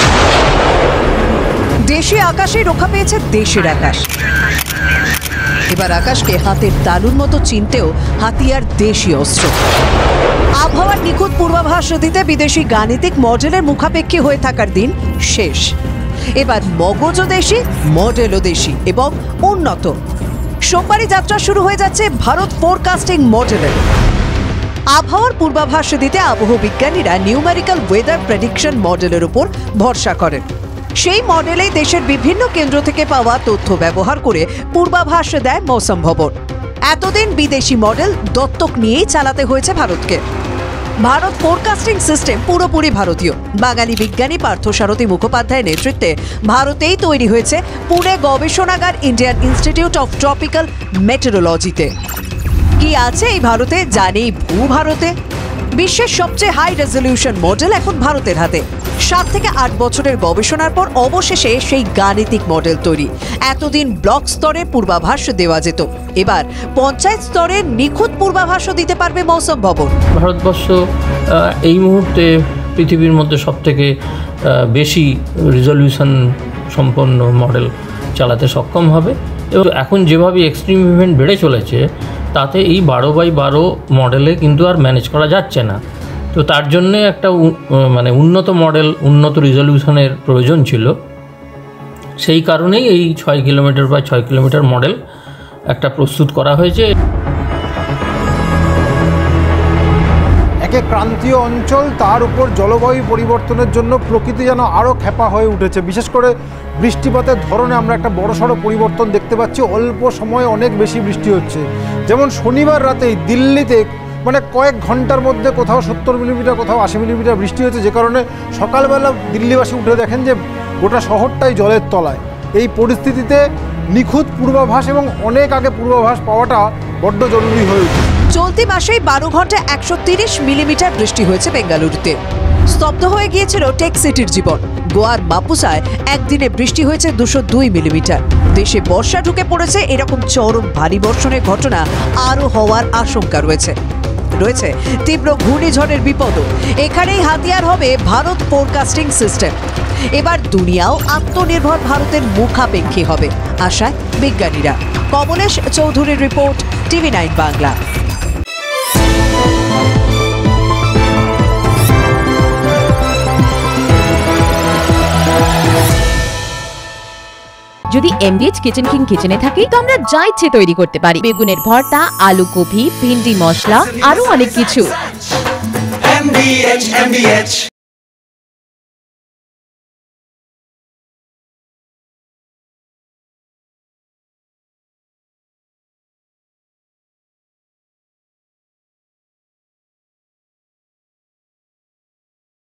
[SPEAKER 20] দেশে আকাশে রক্ষা পেয়েছে দেশের আকাশ। এবার আকাশকে হাতের তালুর মতো চিনতেও হাতিয়ার দেশি অস্ত্র। আবহাওয়ার নিখুঁত পূর্বাভাস দিতে বিদেশি গাণিতিক মডেলের মুখাপেক্ষী হয়ে থাকার দিন শেষ। এবার মগজও দেশি, মডেলও দেশি এবং উন্নত। সোমবারই যাত্রা শুরু হয়ে যাচ্ছে ভারত ফোরকাস্টিং মডেলের। আবহাওয়ার পূর্বাভাস দিতে আবহবিজ্ঞানীরা নিউমেরিক্যাল ওয়েদার প্রেডিকশন মডেলের উপর ভরসা করেন। সেই মডেলেই দেশের বিভিন্ন কেন্দ্র থেকে পাওয়া তথ্য ব্যবহার করে পূর্বাভাস দেয় মৌসুম ভবন। এতদিন বিদেশি মডেল দত্তক নিয়েই চালাতে হয়েছে ভারতকে। ভারত ফোরকাস্টিং সিস্টেম পুরোপুরি ভারতীয়। বাঙালি বিজ্ঞানী পার্থসারথী মুখোপাধ্যায়ের নেতৃত্বে ভারতেই তৈরি হয়েছে পুনে গবেষণাগার ইন্ডিয়ান ইনস্টিটিউট অফ ট্রপিক্যাল মেটেরোলজিতে। কি আছে এই ভারতে জানেই ভারতে। বিশ্বের সবচেয়ে হাই রেজলিউশন মডেল এখন ভারতের হাতে। 7 থেকে 8 বছরের গবেষণার পর অবশেষে সেই গাণিতিক মডেল তৈরি। এতদিন ব্লক স্তরে পূর্বাভাস দেওয়া যেত, এবার পঞ্চায়েত স্তরে নিখুঁত পূর্বাভাসও দিতে পারবে মৌসুম ভবন।
[SPEAKER 16] ভারতবর্ষ এই মুহূর্তে পৃথিবীর মধ্যে সবথেকে বেশি রেজলিউশন সম্পন্ন মডেল চালাতে সক্ষম হবে। এবং এখন যেভাবে এক্সট্রিম ইভেন্ট বেড়ে চলেছে তাতে এই 12x12 মডেলে কিন্তু আর ম্যানেজ করা যাচ্ছে না। তো তার জন্যে একটা উন্নত মডেল, উন্নত রেজলিউশনের প্রয়োজন ছিল। সেই কারণেই এই 6 কিলোমিটার বা 6 কিলোমিটার মডেল একটা প্রস্তুত করা হয়েছে।
[SPEAKER 27] একে ক্রান্তীয় অঞ্চল, তার উপর জলবায়ু পরিবর্তনের জন্য প্রকৃতি যেন আরও ক্ষেপা হয়ে উঠেছে। বিশেষ করে বৃষ্টিপাতের ধরনে আমরা একটা বড়সড় পরিবর্তন দেখতে পাচ্ছি। অল্প সময়ে অনেক বেশি বৃষ্টি হচ্ছে। যেমন শনিবার রাতেই দিল্লিতে কয়েক ঘন্টার মধ্যে কোথাও 70 মিলিমিটার, কোথাও 80 মিলিমিটার বৃষ্টি হয়েছে, যে কারণে সকালবেলা দিল্লিবাসী উঠে দেখেন যে গোটা শহরটাই জলের তলায়। এই পরিস্থিতিতে নিখুঁত পূর্বাভাস এবং অনেক আগে পূর্বাভাস পাওয়াটা বড্ড জরুরি হয়ে উঠেছে।
[SPEAKER 20] চলতি মাসেই 12 ঘন্টায় 130 মিলিমিটার বৃষ্টি হয়েছে বেঙ্গালুরুতে। স্তব্ধ হয়ে গিয়েছিল টেক সিটির জীবন। গোয়ার মাপুসায় একদিনে বৃষ্টি হয়েছে 202 মিলিমিটার। দেশে বর্ষা ঢুকে পড়েছে, এরকম চরম ভারী বর্ষণের ঘটনা আরও হওয়ার আশঙ্কা রয়েছে। তীব্র ঘূর্ণিঝড়ের বিপদও। এখানেই হাতিয়ার হবে ভারত ফোরকাস্টিং সিস্টেম। এবার দুনিয়াও আত্মনির্ভর ভারতের মুখাপেক্ষী হবে, আশায় বিজ্ঞানীরা। কমলেশ চৌধুরীর রিপোর্ট, TV9 বাংলা।
[SPEAKER 1] যদি MDH কিচেন কিং কিচেনে থাকে তো আমরা যা ইচ্ছে তৈরি করতে পারি। বেগুনের ভর্তা, আলু কপি, ভিন্ডি মশলা, আরো অনেক কিছু।